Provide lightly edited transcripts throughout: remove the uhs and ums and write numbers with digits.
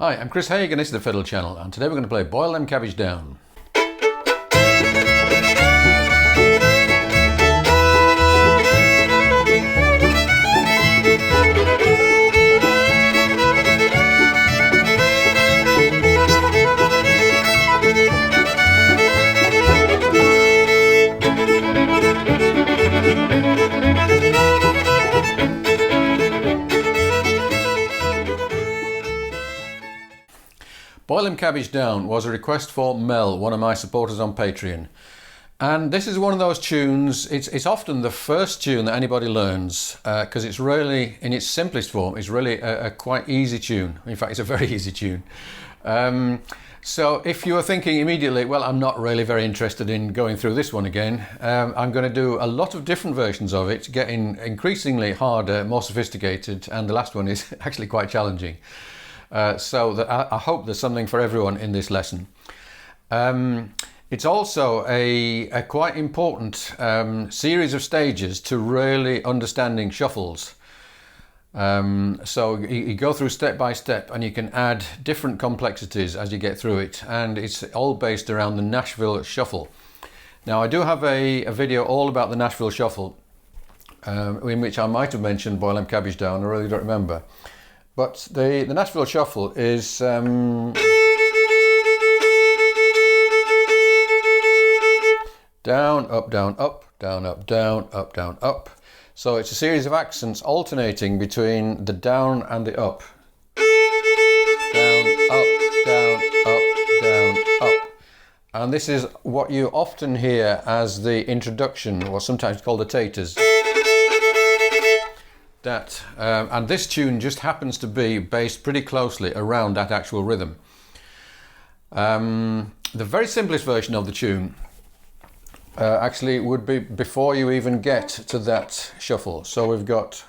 Hi, I'm Chris Haigh and this is the Fiddle channel, and today we're going to play Boil Them Cabbage Down. Boil Them Cabbage Down was a request for Mel, one of my supporters on Patreon. And this is one of those tunes, it's often the first tune that anybody learns, because it's really, in its simplest form, it's really a quite easy tune. In fact, it's a very easy tune. So if you are thinking immediately, well, I'm not really very interested in going through this one again, I'm going to do a lot of different versions of it, getting increasingly harder, more sophisticated, and the last one is actually quite challenging. So that I hope there's something for everyone in this lesson. It's also a quite important series of stages to really understanding shuffles. So you go through step by step and you can add different complexities as you get through it, and it's all based around the Nashville Shuffle. Now I do have a video all about the Nashville Shuffle, in which I might have mentioned Boil Them Cabbage Down, I really don't remember. But the Nashville Shuffle is down, up, down, up, down, up, down, up, down, up. So it's a series of accents alternating between the down and the up. Down, up, down, up, down, up. And this is what you often hear as the introduction, or sometimes called the taters. And this tune just happens to be based pretty closely around that actual rhythm. The very simplest version of the tune actually would be before you even get to that shuffle. So we've got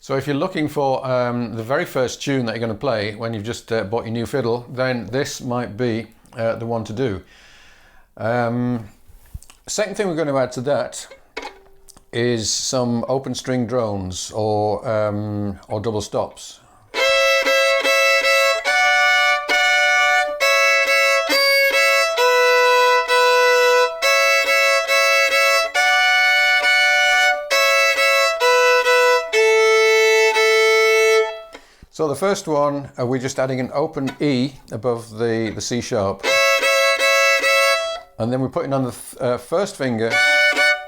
So if you're looking for the very first tune that you're going to play when you've just bought your new fiddle, then this might be the one to do. Second thing we're going to add to that is some open string drones or double stops. So the first one, we're just adding an open E above the C sharp. And then we're putting on the first finger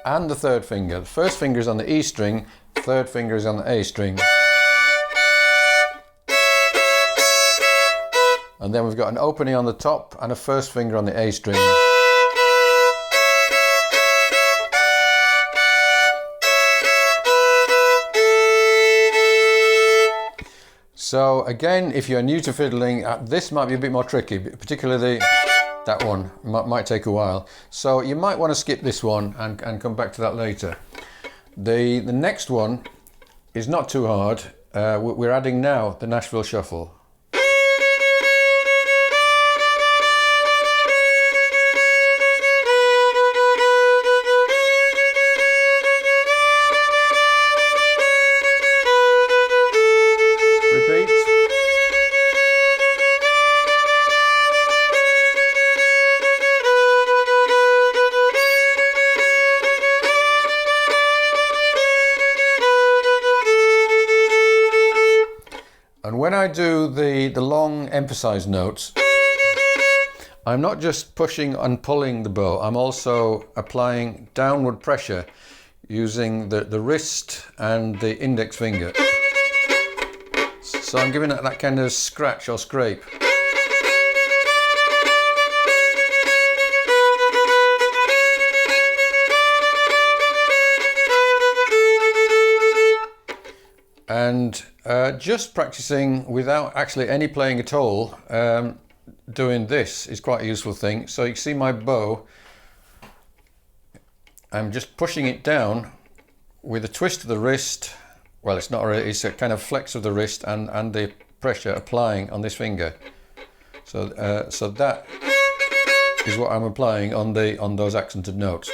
and the third finger. The first finger is on the E string, third finger is on the A string. And then we've got an open E on the top and a first finger on the A string. So again, if you're new to fiddling, this might be a bit more tricky, particularly that one might take a while. So you might want to skip this one and come back to that later. The next one is not too hard. We're adding now the Nashville Shuffle. And when I do the long emphasized notes, I'm not just pushing and pulling the bow, I'm also applying downward pressure using the wrist and the index finger. So I'm giving it that kind of scratch or scrape. And just practicing without actually any playing at all, doing this is quite a useful thing. So you can see my bow, I'm just pushing it down with a twist of the wrist, well, it's not really, it's a kind of flex of the wrist and the pressure applying on this finger. So so that is what I'm applying on those accented notes.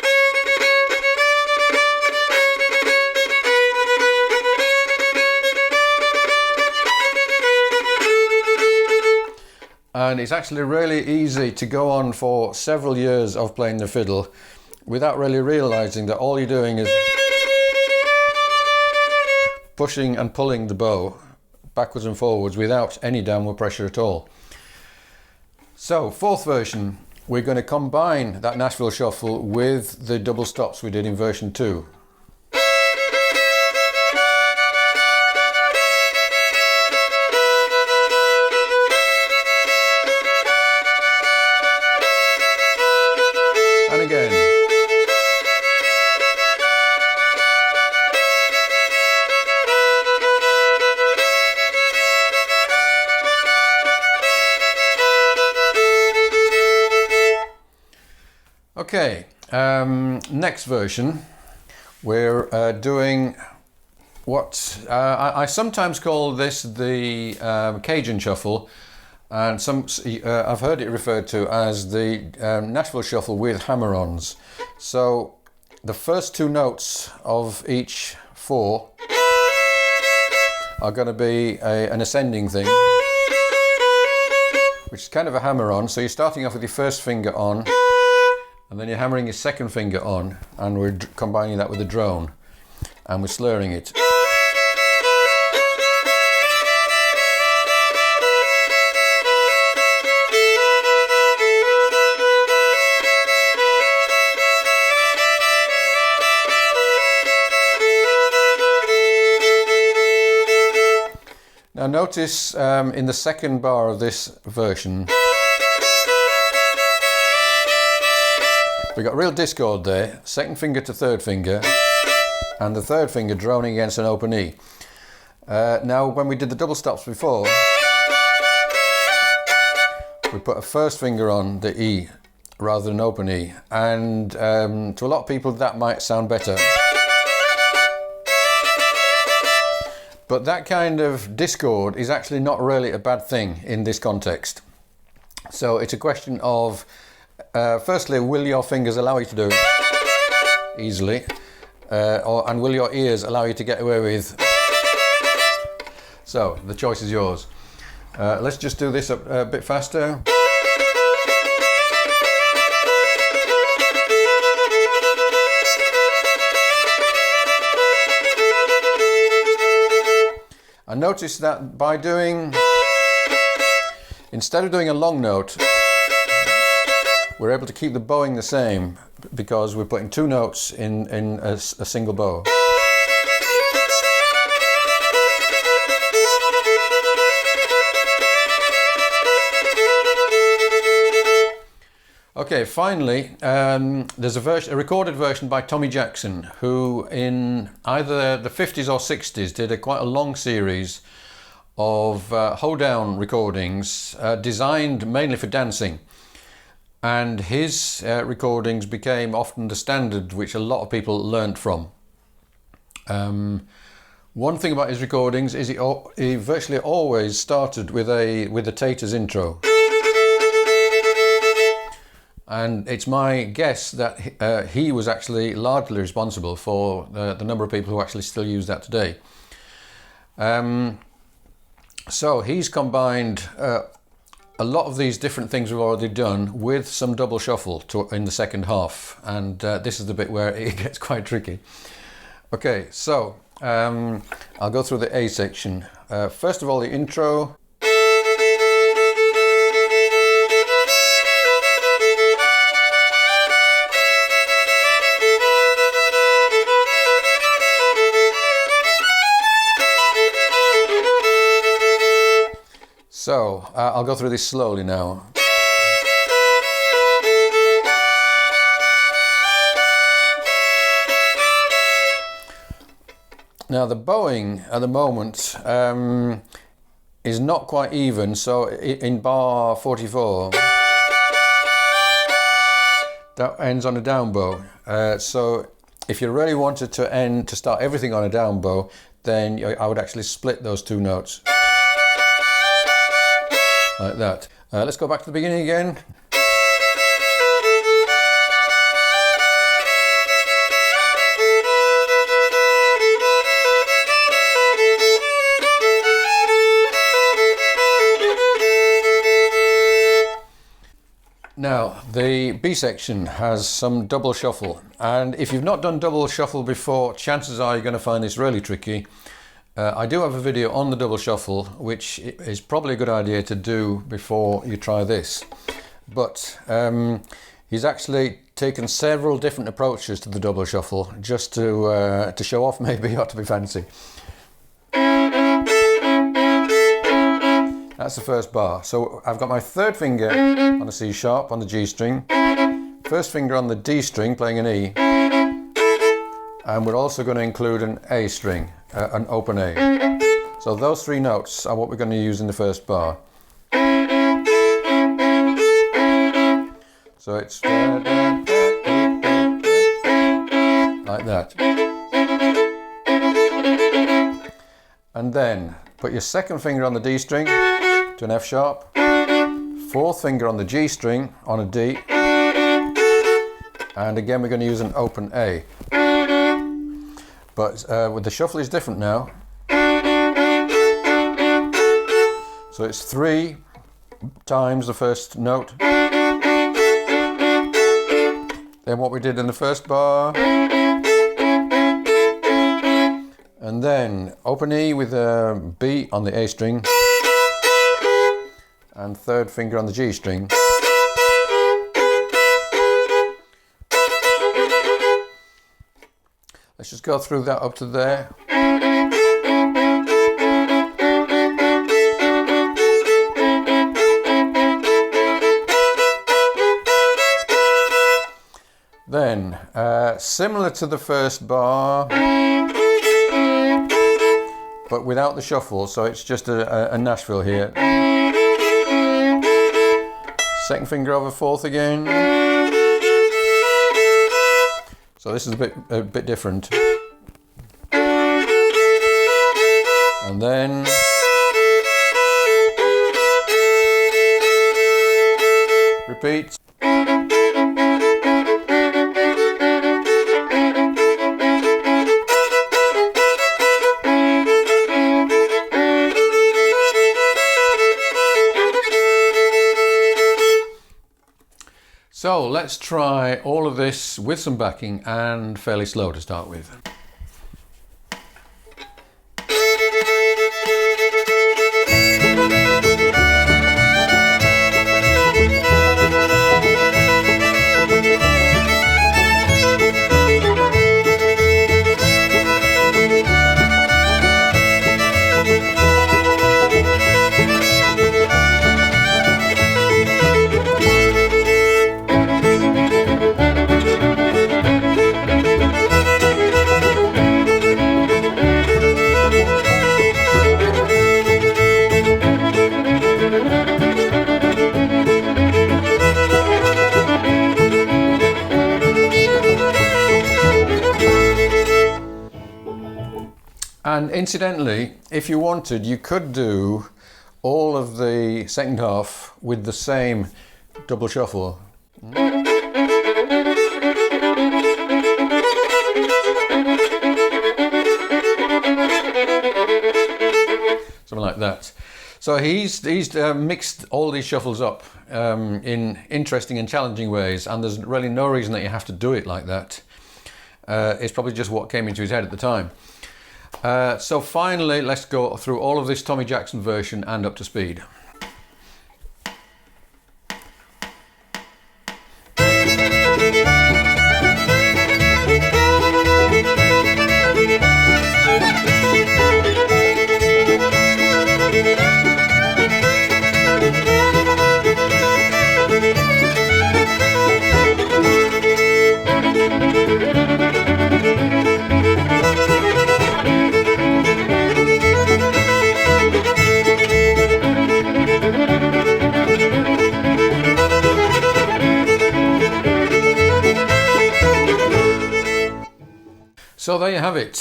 And it's actually really easy to go on for several years of playing the fiddle without really realizing that all you're doing is pushing and pulling the bow backwards and forwards without any downward pressure at all. So, fourth version, we're going to combine that Nashville shuffle with the double stops we did in version 2. And again. Okay, next version, we're doing what I sometimes call this the Cajun shuffle, and I've heard it referred to as the Nashville shuffle with hammer-ons. So the first 2 notes of each 4 are going to be an ascending thing, which is kind of a hammer-on. So you're starting off with your first finger on, and then you're hammering your second finger on, and we're combining that with a drone, and we're slurring it. Now notice in the second bar of this version, we got real discord there, second finger to third finger, and the third finger droning against an open E. Now when we did the double stops before, we put a first finger on the E rather than open E, and to a lot of people that might sound better. But that kind of discord is actually not really a bad thing in this context. So it's a question of, firstly, will your fingers allow you to do it easily? And will your ears allow you to get away with? So the choice is yours. Let's just do this a bit faster. And notice that by doing, instead of doing a long note, we're able to keep the bowing the same because we're putting 2 notes in a single bow. Okay, finally, there's a recorded version by Tommy Jackson, who in either the 50s or 60s did quite a long series of hoedown recordings designed mainly for dancing. And his recordings became often the standard which a lot of people learnt from. One thing about his recordings is he virtually always started with a Taters intro. And it's my guess that he was actually largely responsible for the number of people who actually still use that today. So he's combined a lot of these different things we've already done with some double shuffle in the second half, and this is the bit where it gets quite tricky. Okay, so I'll go through the A section. First of all, the intro. So, I'll go through this slowly now. Now the bowing at the moment is not quite even, so in bar 44 that ends on a down bow. So If you really wanted to start everything on a down bow, then I would actually split those two notes like that. Let's go back to the beginning again. Now, the B section has some double shuffle, and if you've not done double shuffle before, chances are you're going to find this really tricky. I do have a video on the double shuffle, which is probably a good idea to do before you try this. But he's actually taken several different approaches to the double shuffle, just to show off maybe, or to be fancy. That's the first bar. So I've got my third finger on the C sharp on the G string, first finger on the D string playing an E, and we're also going to include an A string, an open A. So those three notes are what we're going to use in the first bar. So it's like that. And then put your second finger on the D string to an F sharp, fourth finger on the G string on a D, and again we're going to use an open A. But with the shuffle is different now. So it's 3 times the first note, then what we did in the first bar, and then open E with a B on the A string, and third finger on the G string. Let's just go through that up to there. Then, similar to the first bar, but without the shuffle, so it's just a Nashville here. Second finger over fourth again. So this is a bit different. And then repeat. So let's try all of this with some backing and fairly slow to start with. And incidentally, if you wanted, you could do all of the second half with the same double shuffle. Something like that. So he's mixed all these shuffles up in interesting and challenging ways, and there's really no reason that you have to do it like that. It's probably just what came into his head at the time. So finally, let's go through all of this Tommy Jackson version and up to speed. So there you have it,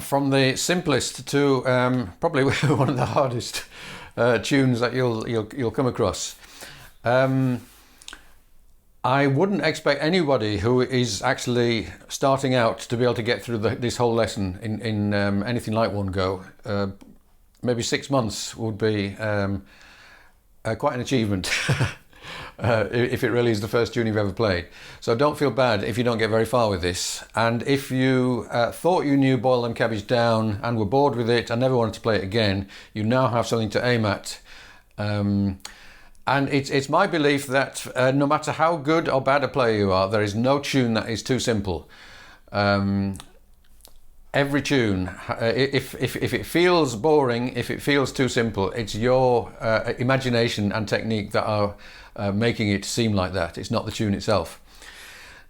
from the simplest to probably one of the hardest tunes that you'll come across. I wouldn't expect anybody who is actually starting out to be able to get through this whole lesson in anything like one go. Maybe 6 months would be quite an achievement. If it really is the first tune you've ever played. So don't feel bad if you don't get very far with this. And if you thought you knew Boil Them Cabbage Down and were bored with it and never wanted to play it again, you now have something to aim at. And it's my belief that no matter how good or bad a player you are, there is no tune that is too simple. Every tune, if it feels boring, if it feels too simple, it's your imagination and technique that are making it seem like that. It's not the tune itself.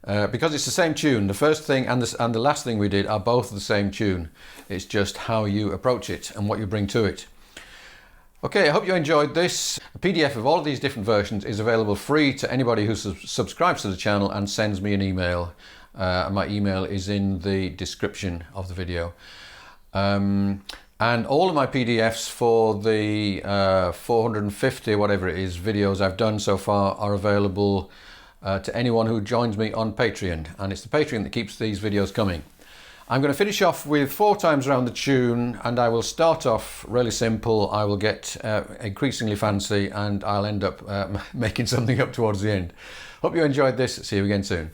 Because it's the same tune, the first thing and the last thing we did are both the same tune. It's just how you approach it and what you bring to it. Okay, I hope you enjoyed this. A PDF of all of these different versions is available free to anybody who subscribes to the channel and sends me an email. My email is in the description of the video. And all of my PDFs for the 450, whatever it is, videos I've done so far are available to anyone who joins me on Patreon. And it's the Patreon that keeps these videos coming. I'm going to finish off with 4 times around the tune, and I will start off really simple. I will get increasingly fancy, and I'll end up making something up towards the end. Hope you enjoyed this. See you again soon.